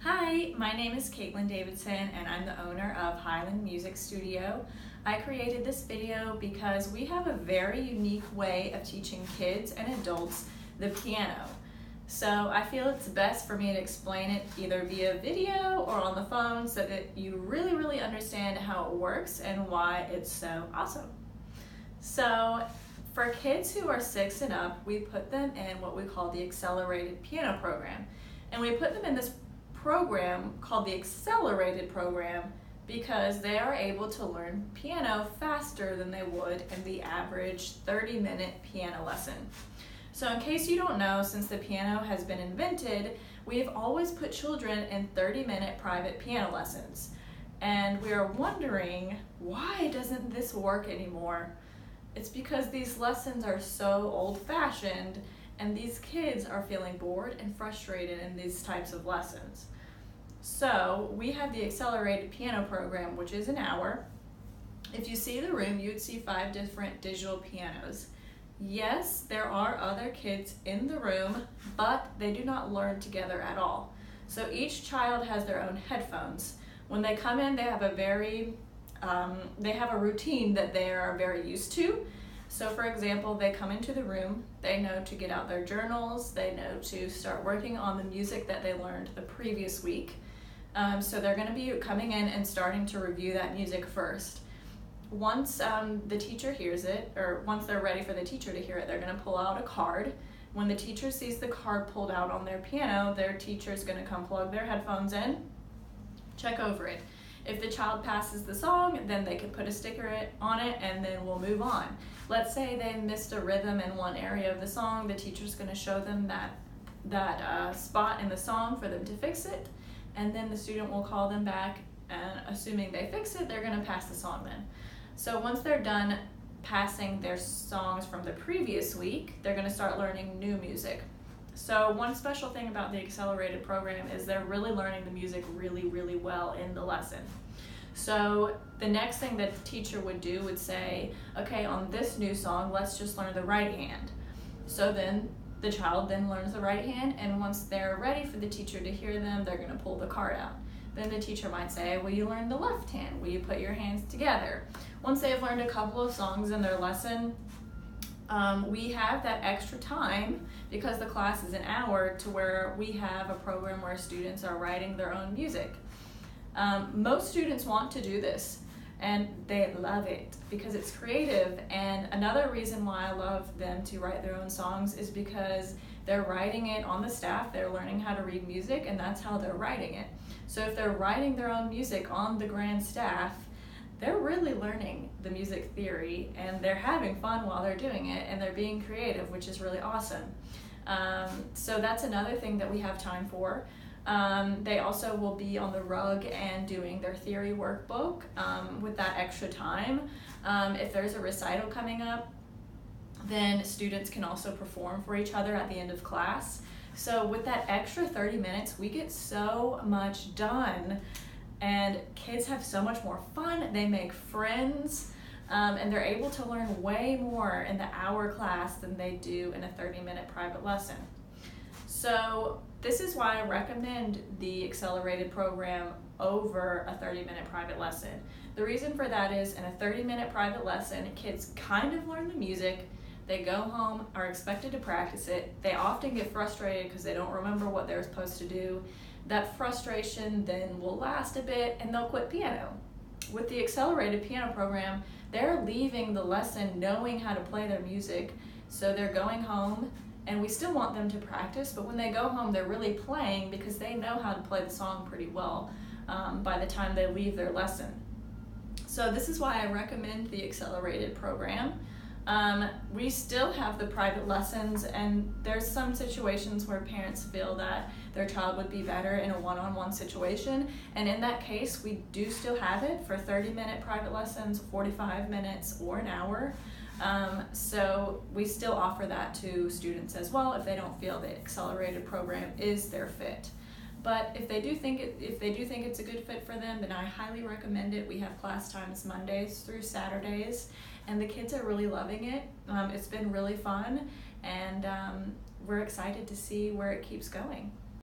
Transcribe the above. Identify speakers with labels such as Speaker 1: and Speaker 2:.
Speaker 1: Hi, my name is Caitlin Davidson and I'm the owner of Highland Music Studio. I created this video because we have a very unique way of teaching kids and adults the piano. So I feel it's best for me to explain it either via video or on the phone so that you really understand how it works and why it's so awesome. So for kids who are 6 and up, we put them in what we call the accelerated piano program. And we put them in this program called the accelerated program because they are able to learn piano faster than they would in the average 30-minute piano lesson. So in case you don't know, since the piano has been invented, we've always put children in 30-minute private piano lessons. And we are wondering, why doesn't this work anymore? It's because these lessons are so old-fashioned and these kids are feeling bored and frustrated in these types of lessons. So we have the accelerated piano program, which is an hour. If you see the room, you'd see 5 different digital pianos. Yes, there are other kids in the room, but they do not learn together at all. So each child has their own headphones. When they come in, they have a routine that they are very used to. So for example, they come into the room, they know to get out their journals, they know to start working on the music that they learned the previous week. So they're going to be coming in and starting to review that music first. Once the teacher hears it, or once they're ready for the teacher to hear it, they're going to pull out a card. When the teacher sees the card pulled out on their piano, their teacher is going to come plug their headphones in, check over it. If the child passes the song, then they can put a sticker on it and then we'll move on. Let's say they missed a rhythm in one area of the song, the teacher's going to show them that spot in the song for them to fix it, and then the student will call them back, and assuming they fix it, they're going to pass the song then. So once they're done passing their songs from the previous week, they're going to start learning new music. So one special thing about the accelerated program is they're really learning the music really well in the lesson. So the next thing that the teacher would do would say, okay, on this new song, let's just learn the right hand. So then the child then learns the right hand, and once they're ready for the teacher to hear them, they're going to pull the card out. Then the teacher might say, will you learn the left hand? Will you put your hands together? Once they've learned a couple of songs in their lesson, we have that extra time, because the class is an hour, to where we have a program where students are writing their own music. Most students want to do this and they love it because it's creative, and another reason why I love them to write their own songs is because they're writing it on the staff, they're learning how to read music, and that's how they're writing it. So if they're writing their own music on the grand staff, they're really learning the music theory and they're having fun while they're doing it, and they're being creative, which is really awesome. So that's another thing that we have time for. They also will be on the rug and doing their theory workbook with that extra time. If there's a recital coming up, then students can also perform for each other at the end of class. So with that extra 30 minutes, we get so much done, and kids have so much more fun, they make friends, and they're able to learn way more in the hour class than they do in a 30-minute private lesson. So this is why I recommend the accelerated program over a 30-minute private lesson. The reason for that is, in a 30-minute private lesson, kids kind of learn the music, they go home, are expected to practice it, they often get frustrated because they don't remember what they're supposed to do. That frustration then will last a bit and they'll quit piano. With the accelerated piano program, they're leaving the lesson knowing how to play their music, so they're going home, and we still want them to practice, but when they go home, they're really playing because they know how to play the song pretty well by the time they leave their lesson. So this is why I recommend the accelerated program. We still have the private lessons, and there's some situations where parents feel that their child would be better in a one-on-one situation, and in that case we do still have it for 30-minute private lessons, 45 minutes, or an hour. So we still offer that to students as well if they don't feel the accelerated program is their fit. But if they do think it's a good fit for them, then I highly recommend it. We have class times Mondays through Saturdays, and the kids are really loving it. It's been really fun, and we're excited to see where it keeps going.